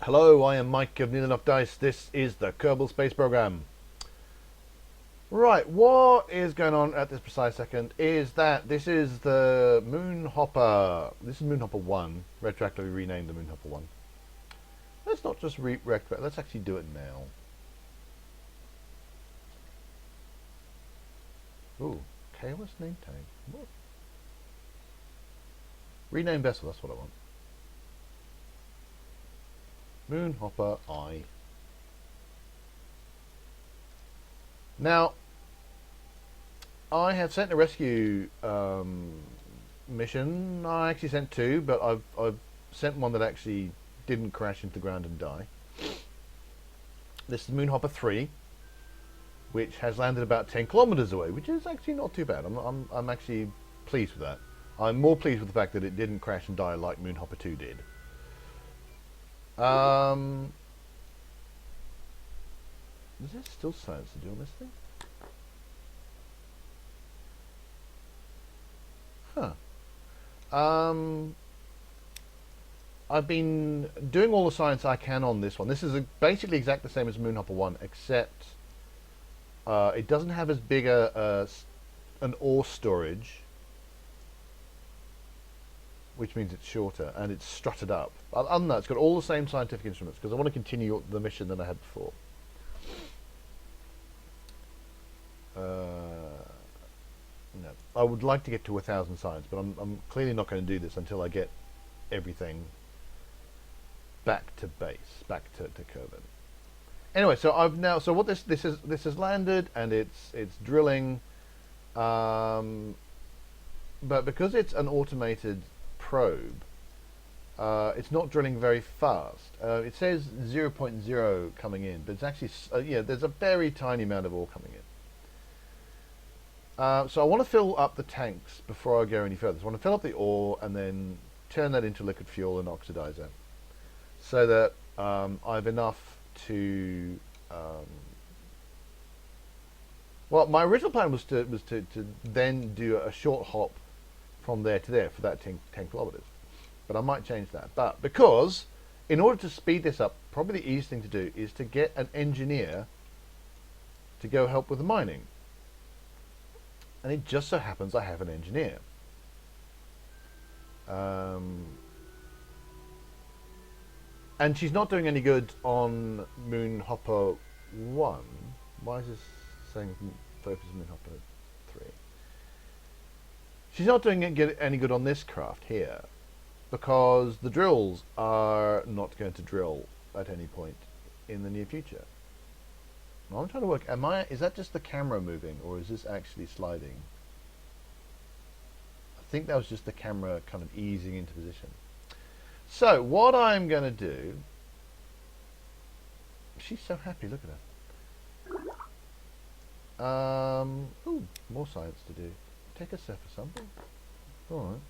Hello, I am Mike of Need Enough Dice. This is the Kerbal Space Program. Right, what is going on at this precise second is that this is the Mun Hopper. This is Mun Hopper I, retroactively renamed the Mun Hopper I. Let's not just let's actually do it now. Ooh, chaos name tag. What? Rename vessel, that's what I want. Mun Hopper I. Now, I have sent a rescue mission. I actually sent two, but I've sent one that actually didn't crash into the ground and die. This is Mun Hopper III, which has landed about 10 kilometers away, which is actually not too bad. I'm actually pleased with that. I'm more pleased with the fact that it didn't crash and die like Mun Hopper II did. Is there still science to do on this thing? Huh. I've been doing all the science I can on this one. This is basically exactly the same as Mun Hopper 1, except it doesn't have as big an ore storage, which means it's shorter, and it's strutted up. Other than that, it's got all the same scientific instruments, because I want to continue the mission that I had before. No, I would like to get to 1,000 science, but I'm clearly not going to do this until I get everything back to base, back to Kerbin. Anyway, so I've now what this has landed, and it's drilling, but because it's an automated probe, it's not drilling very fast. It says 0.0 coming in, but it's actually there's a very tiny amount of ore coming in. So I want to fill up the tanks before I go any further. So I want to fill up the ore and then turn that into liquid fuel and oxidizer, so that I have enough to. Well, my original plan was to then do a short hop from there to there for that 10 kilometers, but I might change that. But because in order to speed this up, probably the easiest thing to do is to get an engineer to go help with the mining. And it just so happens I have an engineer. And she's not doing any good on Mun Hopper 1. Why is this saying focus Mun Hopper 3? She's not doing any good on this craft here, because the drills are not going to drill at any point in the near future. I'm trying to work, is that just the camera moving, or is this actually sliding? I think that was just the camera kind of easing into position. So, what I'm going to do... She's so happy, look at her. Ooh, more science to do. Take a surface sample. Alright.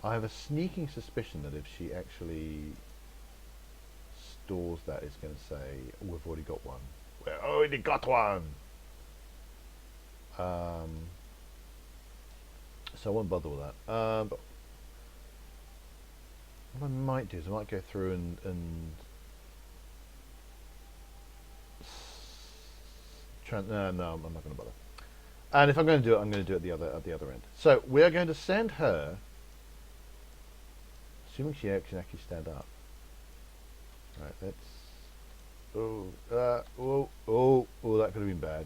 I have a sneaking suspicion that if she actually stores that, it's going to say, we've already got one. We already got one! So I won't bother with that. But what I might do is I might go through and no, I'm not going to bother. And if I'm going to do it, I'm going to do it at the other end. So we are going to send her, assuming she can actually stand up. Right, let's... Oh, that could have been bad.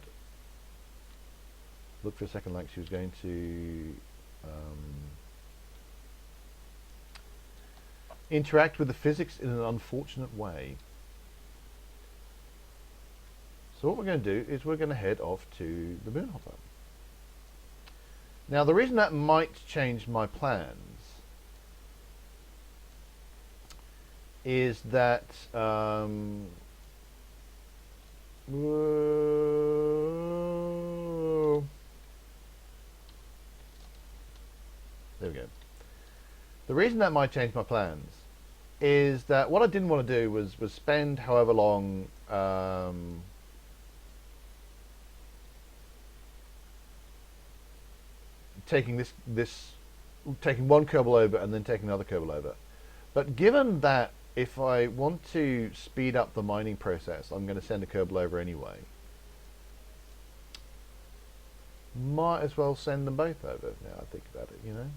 Looked for a second like she was going to interact with the physics in an unfortunate way. So what we're going to do is we're going to head off to the Mun Hopper. Now the reason that might change my plans is that there we go. The reason that might change my plans is that what I didn't want to do was spend however long taking taking one Kerbal over and then taking another Kerbal over. But given that if I want to speed up the mining process, I'm going to send a Kerbal over anyway. Might as well send them both over now I think about it, you know.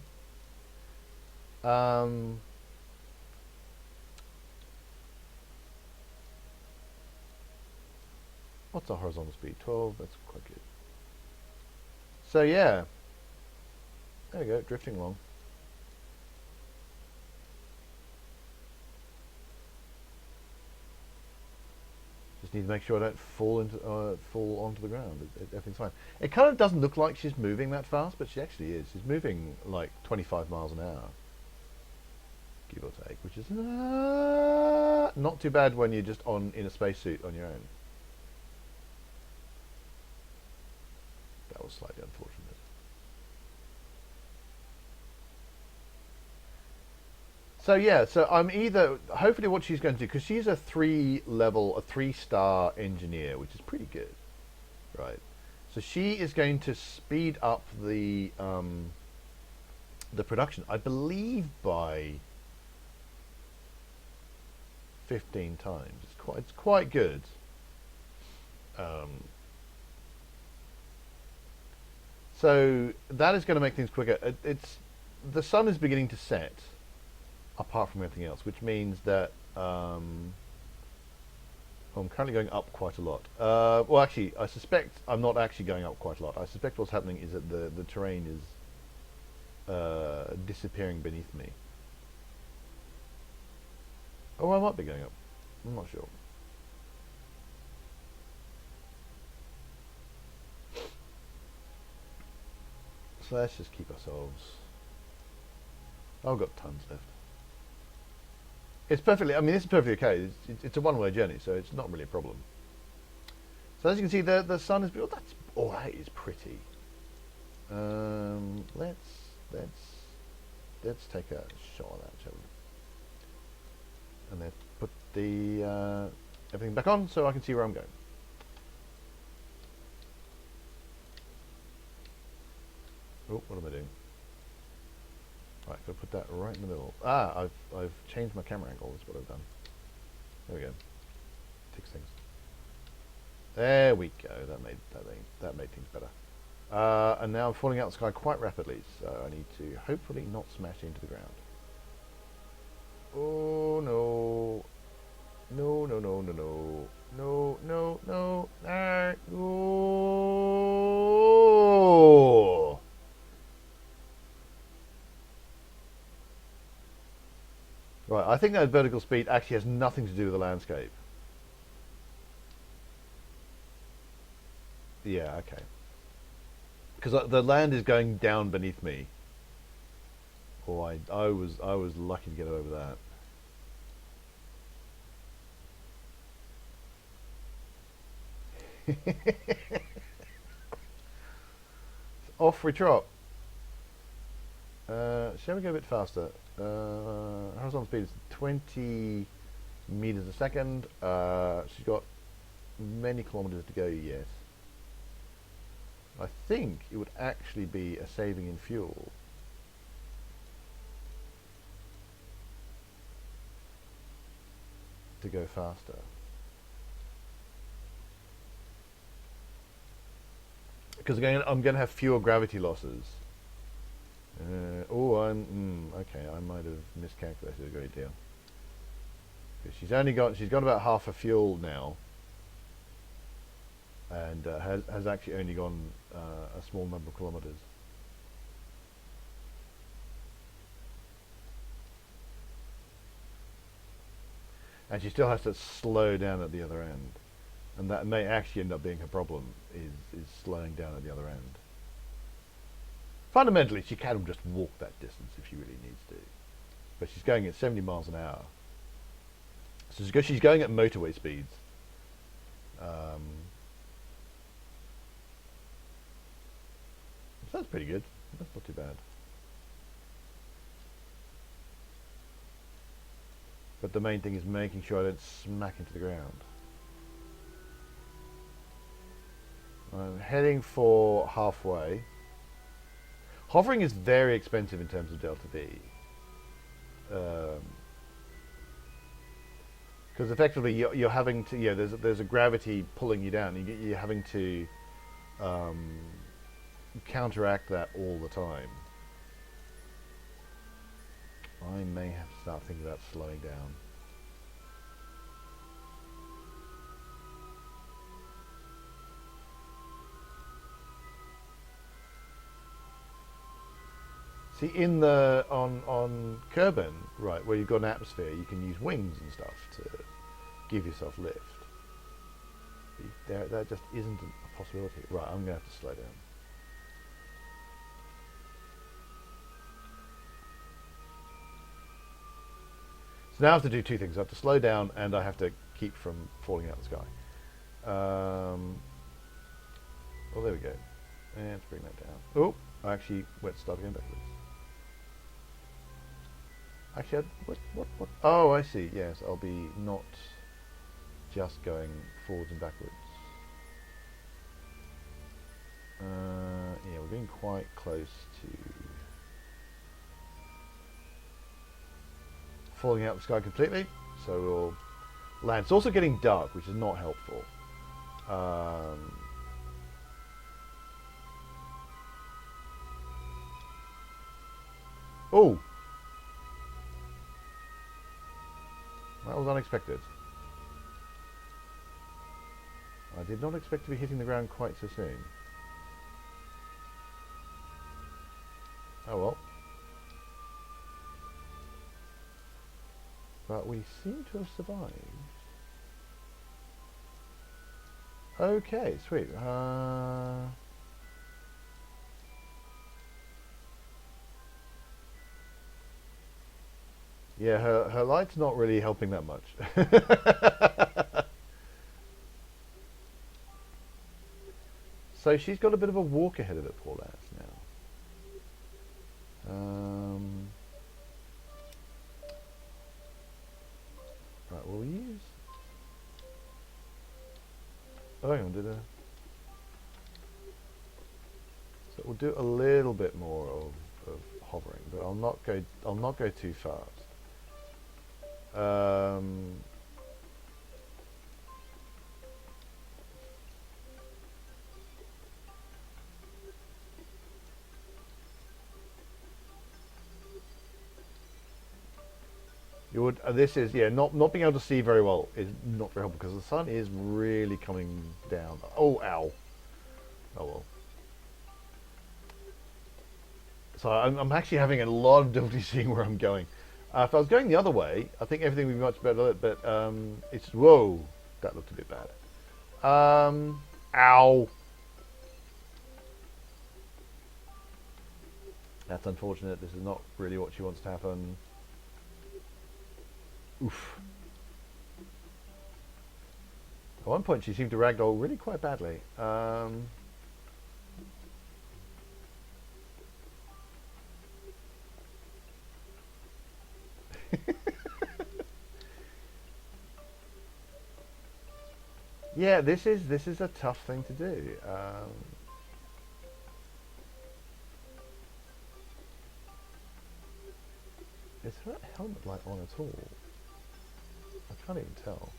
What's our horizontal speed? 12, that's quite good. So yeah, there we go, drifting along. Just need to make sure I don't fall onto the ground. Everything's fine. It kind of doesn't look like she's moving that fast, but she actually is. She's moving like 25 miles an hour, give or take, which is not too bad when you're just in a spacesuit on your own. That was slightly unfortunate. So yeah, so I'm either, hopefully what she's going to do, because she's a 3-star engineer, which is pretty good, right? So she is going to speed up the production, I believe, by 15 times. It's quite good. So that is going to make things quicker. The sun is beginning to set, apart from everything else, which means that I'm currently going up quite a lot. Well, actually, I suspect I'm not actually going up quite a lot. I suspect what's happening is that the terrain is disappearing beneath me. Oh, I might be going up. I'm not sure. So let's just keep ourselves... I've got tons left. It's perfectly, I mean, this is perfectly okay. It's a one-way journey, so it's not really a problem. So as you can see, the sun is... Oh, that is pretty. Let's take a shot of that, shall we? And then put the everything back on so I can see where I'm going. Oh, what am I doing? Right, gotta put that right in the middle. Ah, I've changed my camera angle, is what I've done. There we go. Fix things. There we go. That made things better. And now I'm falling out of the sky quite rapidly, so I need to hopefully not smash into the ground. Oh no. No, no, no, no, no. No, no, no. Oh. Right, I think that vertical speed actually has nothing to do with the landscape. Yeah, okay. Because the land is going down beneath me. Oh, I was lucky to get over that. Off we trot. Shall we go a bit faster? Horizontal speed is 20 meters a second. She's got many kilometers to go yet. I think it would actually be a saving in fuel. To go faster. Because again, I'm going to have fewer gravity losses. Okay. I might have miscalculated a great deal. She's got about half a fuel now, and has actually only gone a small number of kilometers. And she still has to slow down at the other end, and that may actually end up being her problem, is slowing down at the other end. Fundamentally, she can just walk that distance if she really needs to, but she's going at 70 miles an hour. So she's going at motorway speeds. So that's pretty good. That's not too bad. But the main thing is making sure I don't smack into the ground. I'm heading for halfway. Hovering is very expensive in terms of delta V. Because effectively you're having to, yeah, there's a gravity pulling you down. You're having to counteract that all the time. I may have to start thinking about slowing down. See, in the on Kerbin, right, where you've got an atmosphere, you can use wings and stuff to give yourself lift. That just isn't a possibility. Right, I'm going to have to slow down. So now I have to do two things. I have to slow down and I have to keep from falling out of the sky. Well, there we go. And let's bring that down. Oh, I actually went start again backwards. Actually, what? Oh, I see. Yes, I'll be not just going forwards and backwards. Yeah, we're getting quite close to falling out of the sky completely, so we'll land. It's also getting dark, which is not helpful. Oh! That was unexpected. I did not expect to be hitting the ground quite so soon. Oh well. But we seem to have survived. Okay, sweet. Yeah, her light's not really helping that much. So she's got a bit of a walk ahead of it, poor lass, now. Right, we'll use... Oh, hang on, did I... So we'll do a little bit more of hovering, but I'll not go too fast. This is, yeah, not being able to see very well is not very helpful because the sun is really coming down. Oh, ow. Oh well. So I'm actually having a lot of difficulty seeing where I'm going. If I was going the other way, I think everything would be much better, but it's, whoa, that looked a bit bad. Ow. That's unfortunate. This is not really what she wants to happen. Oof. At one point she seemed to ragdoll really quite badly. Yeah, this is a tough thing to do. Is her helmet light on at all? I can't even tell.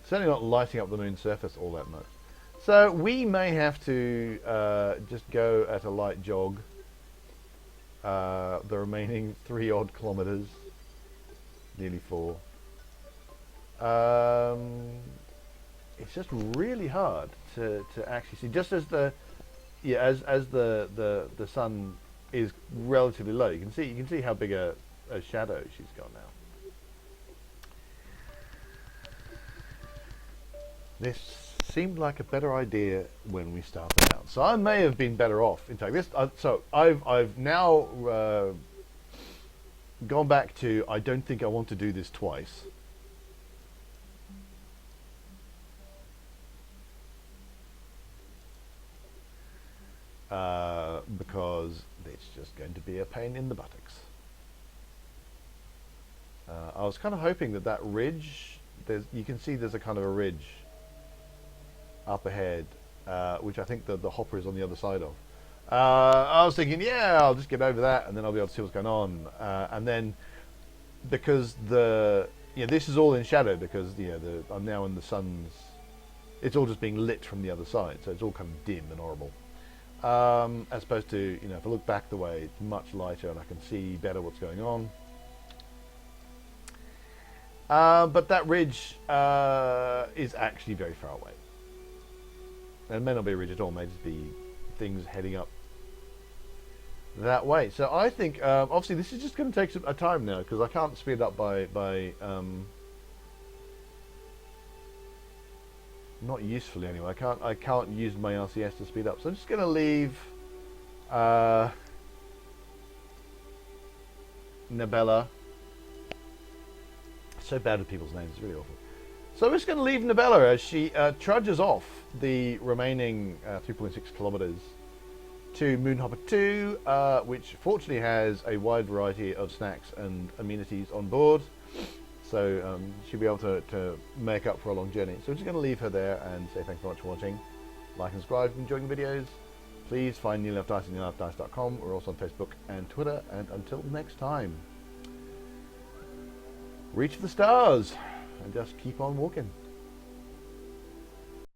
Certainly not lighting up the moon's surface all that much. So we may have to just go at a light jog the remaining 3 odd kilometres, nearly 4. It's just really hard to actually see. Just as the as the sun is relatively low, you can see how big a shadow she's got now. This seemed like a better idea when we started out, so I may have been better off. In fact, so I've now gone back to I don't think I want to do this twice. Because it's just going to be a pain in the buttocks. I was kind of hoping that ridge, you can see there's a kind of a ridge up ahead which I think the hopper is on the other side of. I was thinking, yeah, I'll just get over that, and then I'll be able to see what's going on. And then because this is all in shadow because I'm now in the sun's. It's all just being lit from the other side, so it's all kind of dim and horrible. As opposed to if I look back the way, it's much lighter and I can see better what's going on. But that ridge is actually very far away. And it may not be a ridge at all, it may just be things heading up that way. So I think, obviously this is just going to take some time now, because I can't speed it up by not usefully anyway. I can't use my RCS to speed up. So I'm just going to leave Nabella. So bad with people's names, it's really awful. So I'm just going to leave Nabella as she trudges off the remaining 3.6 kilometres to Mun Hopper II, which fortunately has a wide variety of snacks and amenities on board. So she'll be able to make up for a long journey. So we're just going to leave her there and say thanks very much for watching. Like and subscribe if you're enjoying the videos. Please find Neil F. Dice at neilfdice.com. We're also on Facebook and Twitter. And until next time, reach for the stars and just keep on walking.